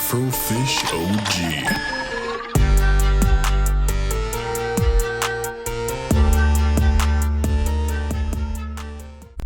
Twitch-AfrofishOG.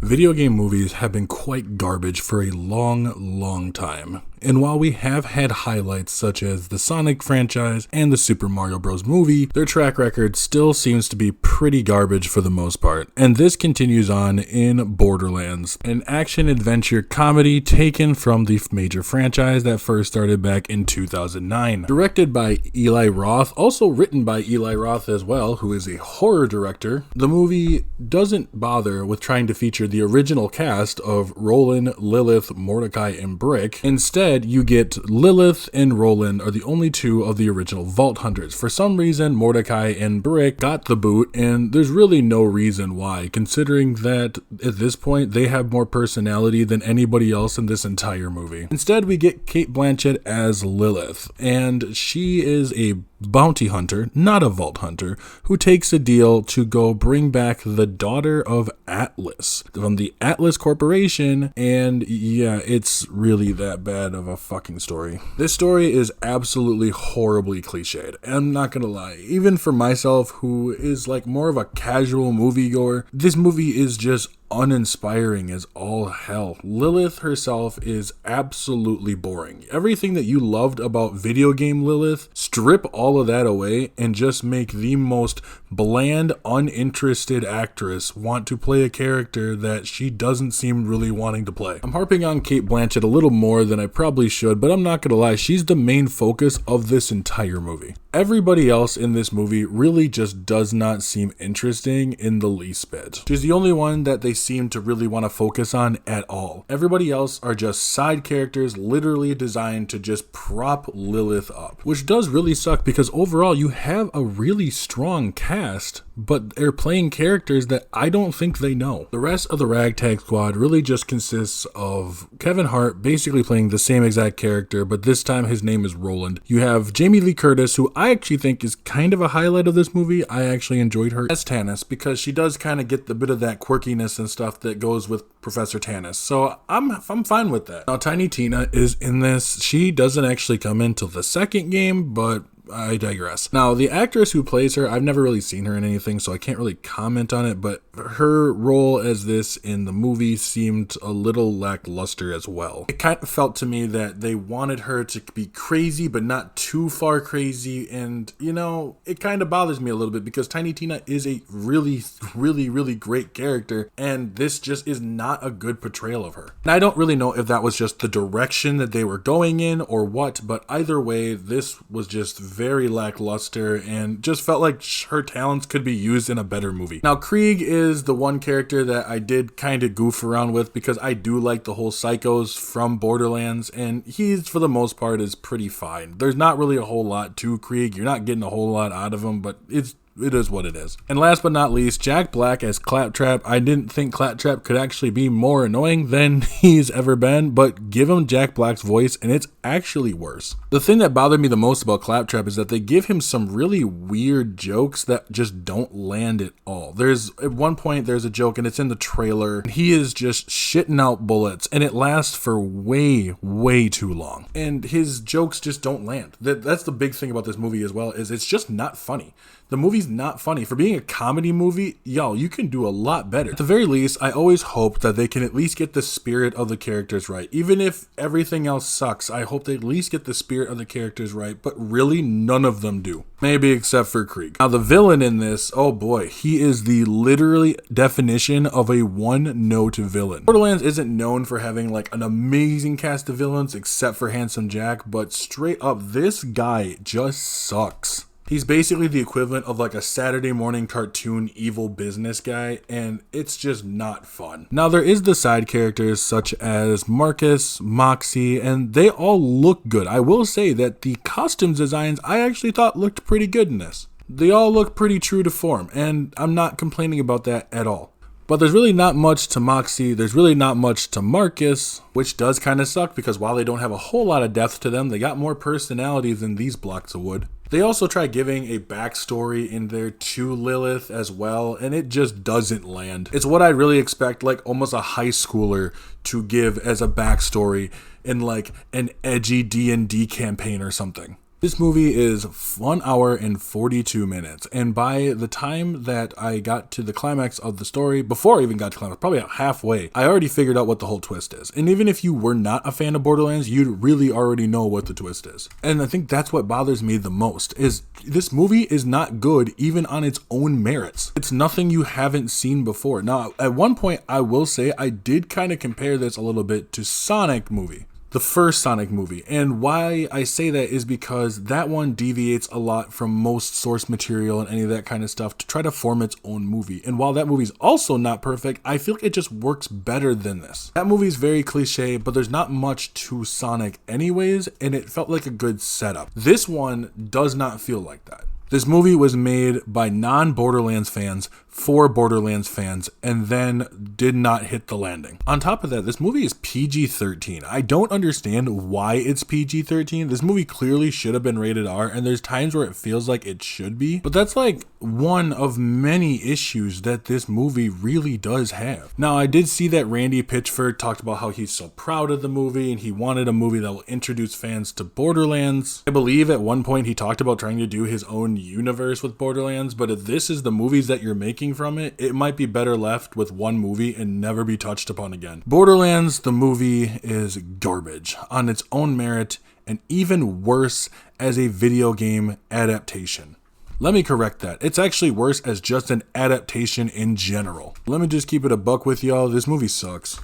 Video game movies have been quite garbage for a long time. And while we have had highlights such as the Sonic franchise and the Super Mario Bros. Movie, their track record still seems to be pretty garbage for the most part. And this continues on in Borderlands, an action-adventure comedy taken from the major franchise that first started back in 2009. Directed by Eli Roth, also written by Eli Roth as well, who is a horror director, the movie doesn't bother with trying to feature the original cast of Roland, Lilith, Mordecai, and Brick. Instead, you get Lilith and Roland are the only two of the original Vault Hunters. For some reason, Mordecai and Brick got the boot, and there's really no reason why, considering that at this point they have more personality than anybody else in this entire movie. Instead, we get Cate Blanchett as Lilith, and she is a bounty hunter, not a vault hunter, who takes a deal to go bring back the daughter of Atlas from the Atlas Corporation, and yeah, it's really that bad of a fucking story. This story is absolutely horribly cliched. I'm not gonna lie, even for myself, who is like more of a casual moviegoer, this movie is just uninspiring as all hell. Lilith herself is absolutely boring. Everything that you loved about video game Lilith, strip all of that away and just make the most bland, uninterested actress want to play a character that she doesn't seem really wanting to play. I'm harping on Cate Blanchett a little more than I probably should, but I'm not gonna lie, she's the main focus of this entire movie. Everybody else in this movie really just does not seem interesting in the least bit. She's the only one that they seem to really want to focus on at all. Everybody else are just side characters literally designed to just prop Lilith up, which does really suck because overall you have a really strong cast, but they're playing characters that I don't think they know. The rest of the Ragtag Squad really just consists of Kevin Hart basically playing the same exact character, but this time his name is Roland. You have Jamie Lee Curtis, who I actually think is kind of a highlight of this movie. I actually enjoyed her as Tannis because she does kind of get the bit of that quirkiness and stuff that goes with Professor Tannis. So I'm fine with that. Now Tiny Tina is in this. She doesn't actually come into the second game, but I digress. Now, the actress who plays her, I've never really seen her in anything, so I can't really comment on it, but her role as this in the movie seemed a little lackluster as well. It kind of felt to me that they wanted her to be crazy, but not too far crazy, and, you know, it kind of bothers me a little bit because Tiny Tina is a really great character, and this just is not a good portrayal of her. And I don't really know if that was just the direction that they were going in or what, but either way, this was just very lackluster and just felt like her talents could be used in a better movie. Now, Krieg is the one character that I did kind of goof around with because I do like the whole psychos from Borderlands, and he's, for the most part, is pretty fine. There's not really a whole lot to Krieg. You're not getting a whole lot out of him, but it is what it is. And last but not least, Jack Black as Claptrap. I didn't think Claptrap could actually be more annoying than he's ever been, but give him Jack Black's voice and it's actually worse. The thing that bothered me the most about Claptrap is that they give him some really weird jokes that just don't land at all. At one point there's a joke and it's in the trailer. He is just shitting out bullets and it lasts for way too long. And his jokes just don't land. That's the big thing about this movie as well, is it's just not funny. The movie's not funny. For being a comedy movie, y'all, you can do a lot better. At the very least, I always hope that they can at least get the spirit of the characters right. Even if everything else sucks, I hope they at least get the spirit of the characters right, but really none of them do. Maybe except for Krieg. Now, the villain in this, oh boy, he is the literally definition of a one-note villain. Borderlands isn't known for having like an amazing cast of villains except for Handsome Jack, but straight up, this guy just sucks. He's basically the equivalent of like a Saturday morning cartoon evil business guy, and it's just not fun. Now, there is the side characters such as Marcus, Moxie, and they all look good. I will say that the costumes designs I actually thought looked pretty good in this. They all look pretty true to form, and I'm not complaining about that at all. But there's really not much to Moxie, there's really not much to Marcus, which does kind of suck because while they don't have a whole lot of depth to them, they got more personality than these blocks of wood. They also try giving a backstory in there to Lilith as well, and it just doesn't land. It's what I really expect, like almost a high schooler to give as a backstory in like an edgy D&D campaign or something. This movie is 1 hour and 42 minutes, and by the time that I got to the climax of the story, before I even got to climax, probably about halfway, I already figured out what the whole twist is. And even if you were not a fan of Borderlands, you'd really already know what the twist is. And I think that's what bothers me the most, is this movie is not good even on its own merits. It's nothing you haven't seen before. Now, at one point, I will say I did kind of compare this a little bit to Sonic movie. The first Sonic movie, and why I say that is because that one deviates a lot from most source material and any of that kind of stuff to try to form its own movie. And while that movie's also not perfect, I feel like it just works better than this. That movie's very cliche, but there's not much to Sonic anyways, and it felt like a good setup. This one does not feel like that. This movie was made by non-Borderlands fans for Borderlands fans and then did not hit the landing. On top of that, this movie is PG-13. I don't understand why it's PG-13. This movie clearly should have been rated R, and there's times where it feels like it should be, but that's like one of many issues that this movie really does have. Now, I did see that Randy Pitchford talked about how he's so proud of the movie and he wanted a movie that will introduce fans to Borderlands. I believe at one point he talked about trying to do his own universe with Borderlands, but if this is the movies that you're making from it, it might be better left with one movie and never be touched upon again. Borderlands, the movie, is garbage on its own merit and even worse as a video game adaptation. Let me correct that. It's actually worse as just an adaptation in general. Let me just keep it a buck with y'all. This movie sucks.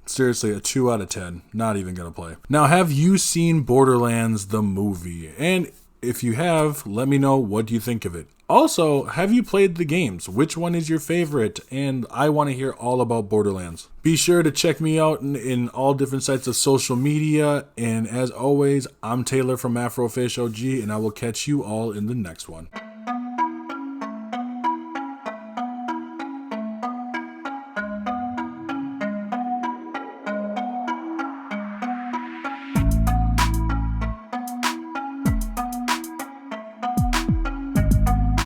Seriously, a 2 out of 10. Not even gonna play. Now, have you seen Borderlands, the movie? And if you have, let me know, what do you think of it? Also, have you played the games? Which one is your favorite? And I want to hear all about Borderlands. Be sure to check me out in all different sites of social media. And as always, I'm Taylor from AfrofishOG, and I will catch you all in the next one.